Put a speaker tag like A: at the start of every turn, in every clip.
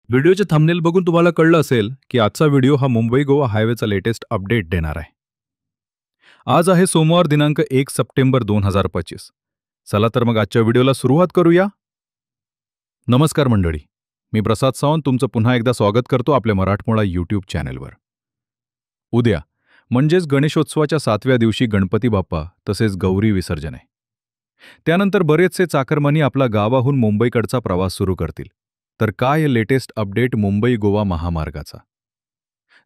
A: व्हिडिओचे thumbnail बघून तुम्हाला कळलं असेल की आजचा व्हिडिओ हा मुंबई गोवा हायवेचा लेटेस्ट अपडेट देणार आहे. आज आहे सोमवार दिनांक 1 सप्टेंबर 2025. चला तर मग आजच्या व्हिडिओला सुरुवात करूया. नमस्कार मंडळी, मी प्रसाद सावंत तुमचं पुन्हा एकदा स्वागत करतो आपल्या मराठमोळा यूट्यूब चॅनेलवर. उद्या म्हणजेच गणेशोत्सवाच्या 7व्या दिवशी गणपती बाप्पा तसेच गौरी विसर्जन आहे. त्यानंतर बरेचसे चाकरमानी आपला गावाहून मुंबईकडचा प्रवास सुरू करतील. तर काय लेटेस्ट अपडेट मुंबई गोवा महामार्गाचा.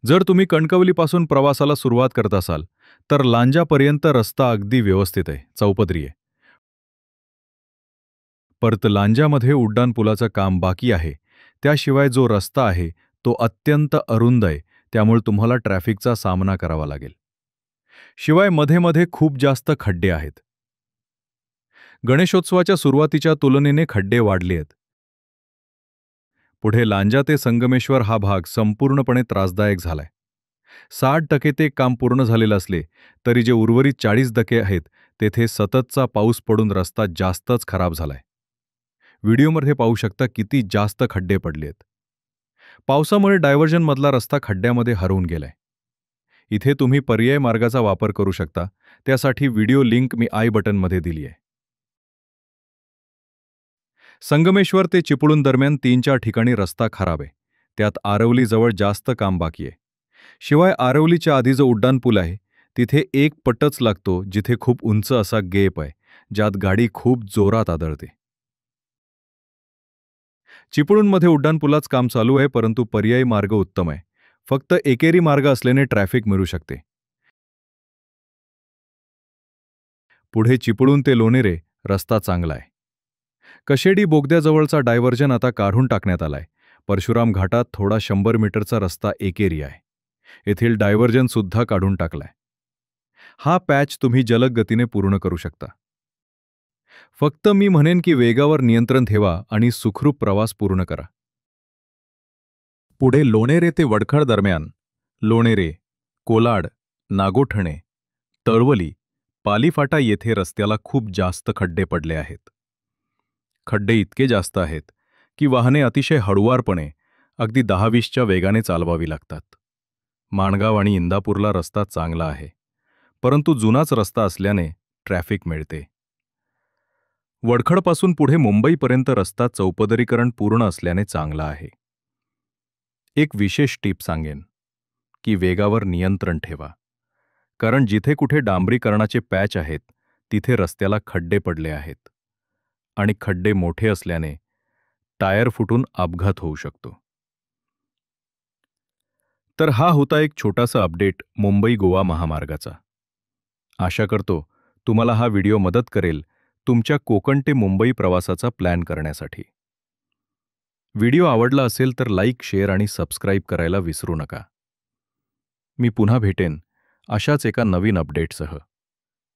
A: जर तुम्ही कणकवलीपासून प्रवासाला सुरुवात करत असाल तर लांजापर्यंत रस्ता अगदी व्यवस्थित आहे, चौपदरी आहे. परत लांजामध्ये उड्डाणपुलाचं काम बाकी आहे. त्याशिवाय जो रस्ता आहे तो अत्यंत अरुंद आहे, त्यामुळे तुम्हाला ट्रॅफिकचा सामना करावा लागेल. शिवाय मध्ये मध्ये खूप जास्त खड्डे आहेत. गणेशोत्सवाच्या सुरुवातीच्या तुलनेने खड्डे वाढले आहेत. पुढे लांजा ते संगमेश्वर हा भाग संपूर्णपणे त्रासदायक झालाय. 60% ते काम पूर्ण झालेलं असले तरी जे उर्वरित 40% आहेत तेथे सततचा पाऊस पडून रस्ता जास्तच खराब झालाय. व्हिडिओमध्ये पाहू शकता किती जास्त खड्डे पडलेत. पावसामुळे डायव्हर्जनमधला रस्ता खड्ड्यामध्ये हरवून गेलाय. इथे तुम्ही पर्यायी मार्गाचा वापर करू शकता. त्यासाठी व्हिडिओ लिंक मी आय बटनमध्ये दिली आहे. संगमेश्वर ते चिपळूण दरम्यान 3-4 ठिकाणी रस्ता खराब आहे. त्यात आरवलीजवळ जास्त काम बाकी आहे. शिवाय आरवलीच्या आधी जो उड्डाणपूल आहे तिथे एक पटच लागतो, जिथे खूप उंच असा गेप आहे, ज्यात गाडी खूप जोरात आदळते. चिपळूणमध्ये उड्डाणपुलाच काम चालू आहे, परंतु पर्यायी मार्ग उत्तम आहे. फक्त एकेरी मार्ग असल्याने ट्रॅफिक मिळू शकते. पुढे चिपळूण ते लोणेरे रस्ता चांगला आहे. कशेडी बोगद्याजवळचा डायव्हर्जन आता काढून टाकण्यात आलाय. परशुराम घाटात थोडा 100 मीटरचा रस्ता एकेरी आहे. येथील डायव्हर्जन सुद्धा काढून टाकलाय. हा पॅच तुम्ही जलद गतीने पूर्ण करू शकता. फक्त मी म्हणेन की वेगावर नियंत्रण ठेवा आणि सुखरूप प्रवास पूर्ण करा. पुढे लोणेरे ते वडखळ दरम्यान लोणेरे, कोलाड, नागोठणे, तळवली, पालीफाटा येथे रस्त्याला खूप जास्त खड्डे पडले आहेत. खड्डे इतके जास्त आहेत की वाहने अतिशय हळुवारपणे अगदी 10-20च्या वेगाने चालवावी लागतात. माणगाव आणि इंदापूरला रस्ता चांगला आहे, परंतु जुनाच रस्ता असल्याने ट्रॅफिक मिळते. वडखडपासून पुढे मुंबईपर्यंत रस्ता चौपदरीकरण पूर्ण असल्याने चांगला आहे. एक विशेष टीप सांगेन की वेगावर नियंत्रण ठेवा, कारण जिथे कुठे डांबरीकरणाचे पॅच आहेत तिथे रस्त्याला खड्डे पडले आहेत आणि खड्डे मोठे असल्याने टायर फुटून अपघात होऊ शकतो. तर हा होता एक छोटासा अपडेट मुंबई गोवा महामार्गाचा. आशा करतो तुम्हाला हा व्हिडिओ मदत करेल तुमच्या कोकण ते मुंबई प्रवासाचा प्लॅन करण्यासाठी. व्हिडिओ आवडला असेल तर लाईक, शेअर आणि सबस्क्राईब करायला विसरू नका. मी पुन्हा भेटेन अशाच एका नवीन अपडेटसह.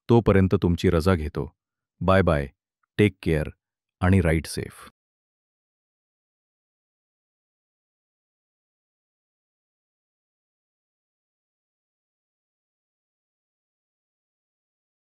A: तोपर्यंत तुमची रजा घेतो. बाय बाय, टेक केअर आणि राईड सेफ.